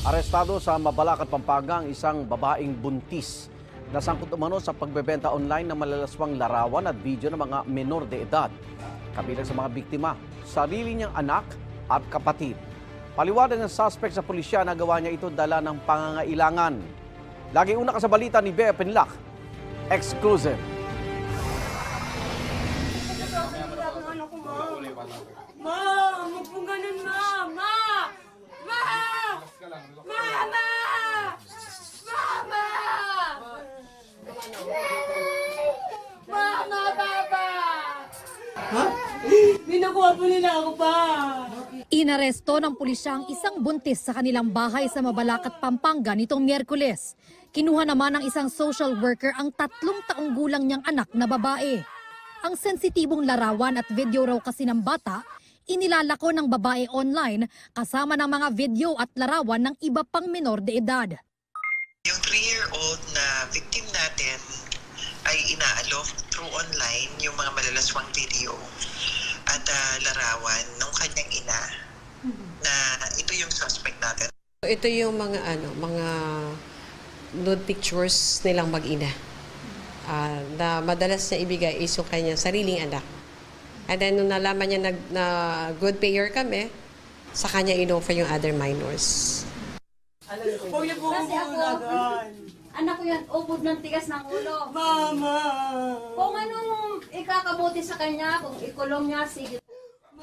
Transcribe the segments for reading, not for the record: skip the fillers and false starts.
Arestado sa Mabalacat, Pampanga ang isang babaeng buntis na sangkot umano sa pagbebenta online ng malalaswang larawan at video ng mga menor de edad. Kabilang sa mga biktima, sarili niyang anak at kapatid. Paliwanag ng suspect sa pulisya na gawa niya ito dala ng pangangailangan. Lagi una ka sa balita ni Bea Pinlac. Exclusive. Ma! Huwag pong ganun, ma! Ma! Ma! Mama! Mama! Mama, Papa! Ha? Binakuha po nila ako pa! Inaresto ng pulisya ang isang buntis sa kanilang bahay sa Mabalacat, Pampanga nitong Miyerkules. Kinuha naman ng isang social worker ang 3 taong gulang niyang anak na babae. Ang sensitibong larawan at video raw kasi ng bata, inilalako ng babae online kasama ng mga video at larawan ng iba pang menor de edad. Yung 3-year-old na victim natin ay inaalok through online yung mga malalaswang video at larawan ng kanyang ina na ito yung suspect natin. Ito yung mga mga nude pictures nilang mag-ina na madalas niya ibigay is yung kanyang sariling anak. And then nung nalaman niya na good payer kami, sa kanya in-offer yung other minors. Huwag niyo po kumulagan. Anak ko yan, ubod ng tigas ng ulo. Mama! Kung anong ikakabuti sa kanya, kung ikulong niya, sige.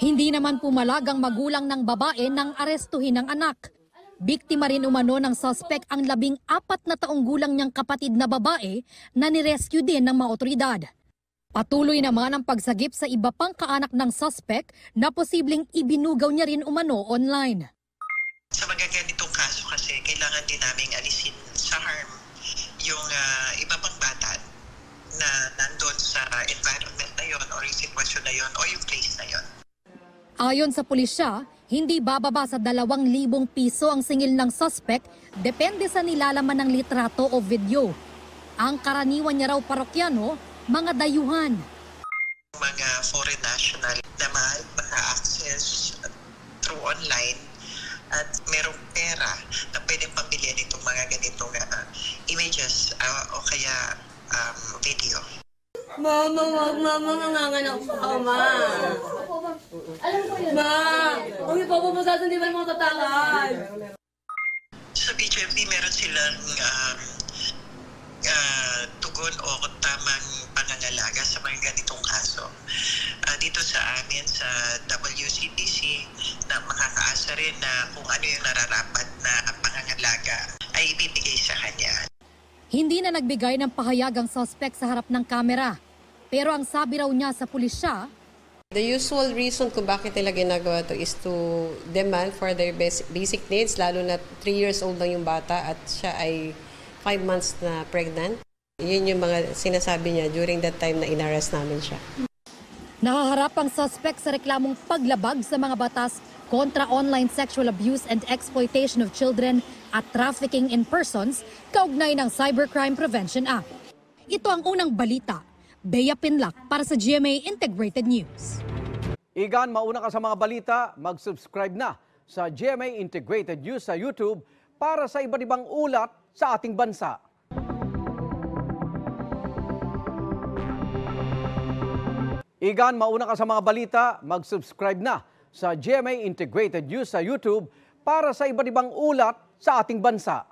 Hindi naman pumalagang magulang ng babae nang arestuhin ang anak. Biktima rin umano ng suspect ang 14 na taong gulang niyang kapatid na babae na nirescue din ng mga otoridad. Patuloy naman ang pagsagip sa iba pang kaanak ng suspect na posibleng ibinugaw niya rin umano online. Sa mga ganitong kaso kasi, kailangan din naming alisin sa harm yung iba pang bata na nandun sa environment na yon or yung sitwasyon na yon o yung place na yon. Ayon sa pulisya, hindi bababa sa 2,000 piso ang singil ng suspect depende sa nilalaman ng litrato o video. Ang karaniwan niya raw parokyano, mga dayuhan. Mga foreign national na maka-access through online at merong pera na pwedeng pambilyan itong mga ganitong images o kaya video. Mama, wag, mama, nanganganak pa ako, ma. Alam ko yun. Ma! Huwag niyo po pupusasan, di ba yung mga tatangan? Sa BGMP, meron silang tugon o tamang pangangalaga sa mga ganitong kaso. Dito sa amin sa WCPC na makakaasa rin na kung ano yung nararapat na pangangalaga ay ibibigay sa kanya. Hindi na nagbigay ng pahayag ang suspect sa harap ng kamera. Pero ang sabi raw niya sa pulisya, The usual reason kung bakit nila ginagawa to is to demand for their basic needs, lalo na 3 years old lang yung bata at siya ay 5 months na pregnant. Yun yung mga sinasabi niya during that time na inarrest namin siya. nakaharap ang suspect sa reklamong paglabag sa mga batas kontra online sexual abuse and exploitation of children at trafficking in persons kaugnay ng Cybercrime Prevention Act. Ito ang unang balita. Bea Pinlac para sa GMA Integrated News. Igan, mauna ka sa mga balita, mag-subscribe na sa GMA Integrated News sa YouTube para sa iba't ibang ulat sa ating bansa. Igan, mauna ka sa mga balita, mag-subscribe na sa GMA Integrated News sa YouTube para sa iba't ibang ulat sa ating bansa.